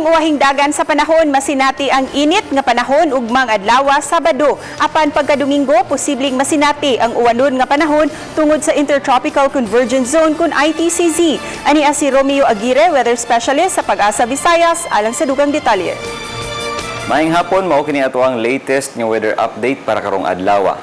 Panguwahing dagan sa panahon, masinati ang init nga panahon ug mga adlaw Sabado. Apan pagka-Domingo, posibleng masinati ang uwanon nga panahon tungod sa Intertropical Convergence Zone kun ITCZ. Ani si Romeo Aguirre, weather specialist sa Pag-asa Visayas, alang sa dugang detalye. Maayong hapon, mao kini ato ang latest nga weather update para karong adlaw.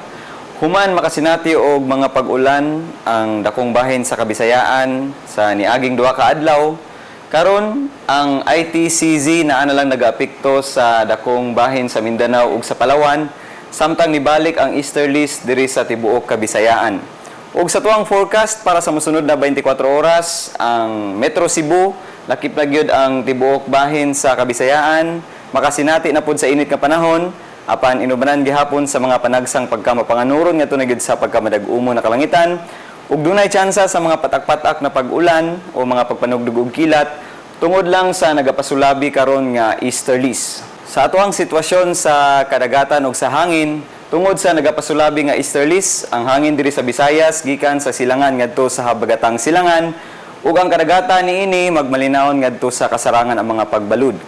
Human makasinati og mga pag-ulan ang dakong bahin sa Kabisayaan sa niaging duha ka adlaw. Karon ang ITCZ naa na lang nag-apekto sa dakong bahin sa Mindanao ug sa Palawan, samtang nibalik ang easterlies diri sa tibuok Kabisayaan. Ug sa tuang forecast para sa mosunod na 24 oras, ang Metro Cebu lakip na gyud ang tibuok bahin sa Kabisayaan, makasinati na pud sa init nga panahon, apan inubanan gihapon sa mga panagsang pagkamapanganuron ngadto na gyud sa pagkamadag-umo na kalangitan. Ug dunay tsansa sa mga patak-patak na pag-ulan o mga pagpanugdug og kilat tungod lang sa nagapasulabi karon nga easterlies. Sa atoang sitwasyon sa kadagatan ug sa hangin, tungod sa nagapasulabi nga easterlies, ang hangin diri sa Visayas gikan sa silangan ngadto sa habagatang silangan ug ang kadagatan niini magmalinawon ngadto sa kasarangan ang mga pagbalud.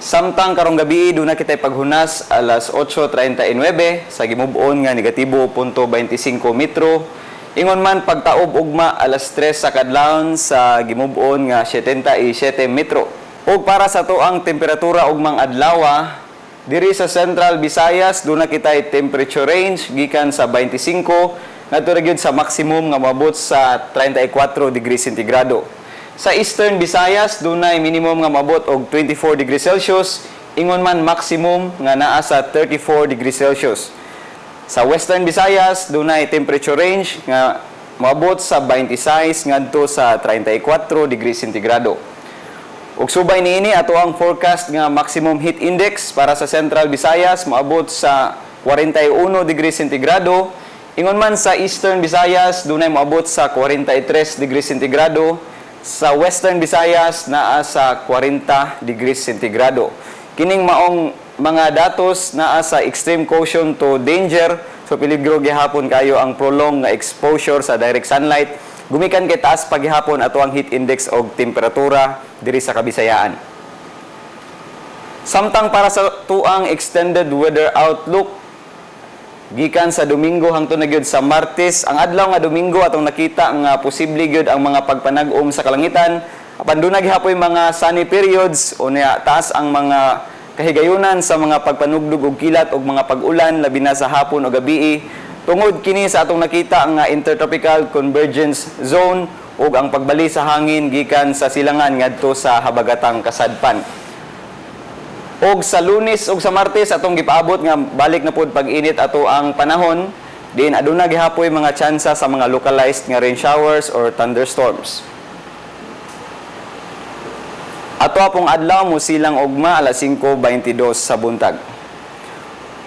Samtang karong gabi duna kitay paghunas alas 8:39 sa gimub-on nga negatibo 0.25 metro. Ingon man pagtaob ugma alas 3 sa kadlawon sa gimub-on nga 77 metro. Ug para sa tuang temperatura ugmang adlaw, diri sa Central Visayas duna kitay temperature range gikan sa 25 ngadto ra gyud sa maximum nga moabot sa 34 degrees centigrado. Sa Eastern Visayas dunay minimum nga moabot og 24 degrees Celsius, ingon man maximum nga naa sa 34 degrees Celsius. Sa Western Visayas, dunay temperature range nga moabot sa 26 ngadto sa 34 degrees centigrado. Ug subay niini ato ang forecast nga maximum heat index para sa Central Visayas moabot sa 41 degrees centigrado. Ingon man sa Eastern Visayas, dunay moabot sa 43 degrees centigrado. Sa Western Visayas, naa sa 40 degrees centigrado. Kining maong mga datos naa sa extreme caution to danger, so peligro gihapon kayo ang prolonged nga exposure sa direct sunlight. Gumikan kay taas paghihapon ato ang heat index og temperatura diri sa Kabisayaan. Samtang para sa tuang extended weather outlook, gikan sa Domingo hangtod na gyud sa Martes, ang adlaw nga Domingo atong nakita nga posible gyud ang mga pagpanag-om sa kalangitan. Apan dunay gihapoy mga sunny periods o niya taas ang mga kahigayunan sa mga pagpanugdog og kilat og mga pag-ulan labi na sa hapon o gabi. Tungod kini sa atong nakita nga Intertropical Convergence Zone ug ang pagbali sa hangin gikan sa silangan ngadto sa habagatang kasadpan. Og sa Lunes ug sa Martes atong gipaabot nga balik na pud pag-init ato ang panahon, diin aduna gihapoy mga tsansa sa mga localized nga rain showers or thunderstorms. Ato apong adlaw mo silang ugma alas 5:22 sa buntag.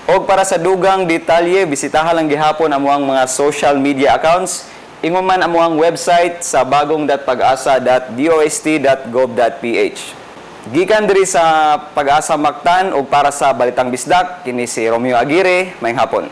Og para sa dugang detalye, bisitahan lang gihapon amuang mga social media accounts. Ingon man amuang website sa bagong.pag-asa.dost.gov.ph. Gikan diri sa Pag-asa Mactan ug para sa Balitang Bisdak, kini si Romeo Aguirre, maayong hapon.